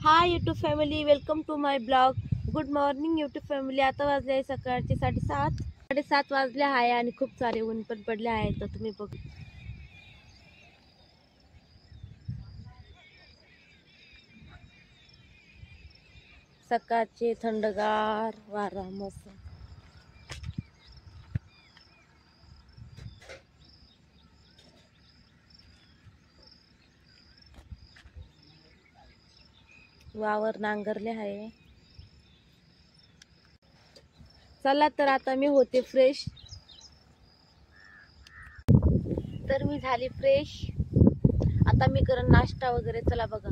High YouTube family, welcome to my blog. Good morning YouTube family. आता वाजले आहे सकाळचे 7:30 वाजले आहे आणि खूप सारे ऊन पण पडले आहे. तर तुम्ही बघू सकाळचे थंडगार वारा मस्त. वावर नांगरले आहे. चला तर आता मी होते फ्रेश. तर मी झाली फ्रेश. आता मी करेन नाश्ता वगैरे. चला बघा,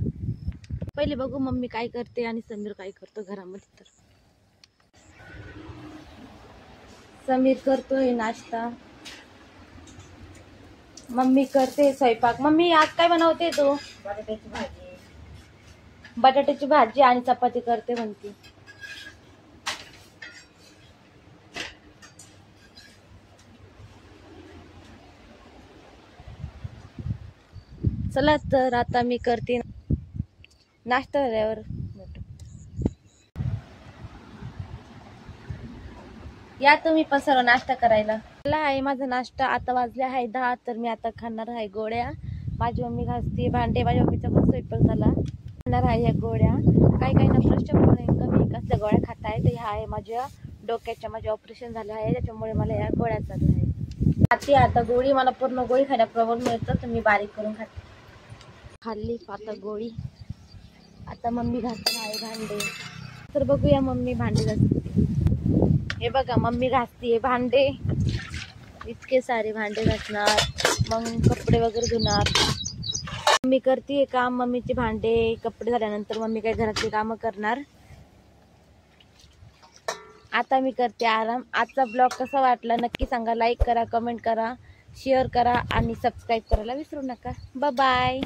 पहिले बघू मम्मी काय करते आणि समीर काय करतो घरामध्ये. तर समीर करतोय नाश्ता, मम्मी करते स्वयंपाक. मम्मी आज काय बनवते तू? बटाट्याची भाजी. बटाट्याची भाजी आणि चपाती करते म्हणते. चला तर आता मी करते नाश्ता झाल्यावर. या तुम्ही पण सर्व नाश्ता करायला. चला आहे माझा नाश्ता. आता वाजले आहे 10. तर मी आता खाणार आहे गोळ्या. माझी मम्मी घासते भांडे. माझ्या मम्मीचा पण स्वयंपाक झाला. खाणार आहे या गोळ्या. काही काही ना प्रश्न पडून कमी कसल्या गोळ्या खात आहे. तर ह्या आहे माझ्या डोक्याच्या, माझे ऑपरेशन झाले आहे त्याच्यामुळे मला या गोळ्या चालू आहे. खाते आता गोळी. मला पूर्ण गोळी खायला प्रॉब्लेम येतं तर मी बारीक करून खाते. खाल्ली आता गोळी. आता मम्मी घासते आहे भांडे. तर बघूया मम्मी भांडे घासते. हे बघा मम्मी घासते भांडे. इतके सारे भांडे घासणार, मग कपडे वगैरे धुणार. मम्मी करते काम. मम्मीचे भांडे कपडे झाल्यानंतर मम्मी काही घरातली कामं करणार. आता मी करते आराम. आजचा ब्लॉग कसा वाटला नक्की सांगा. लाईक करा, कमेंट करा, शेअर करा आणि सबस्क्राईब करायला विसरू नका. Bye bye.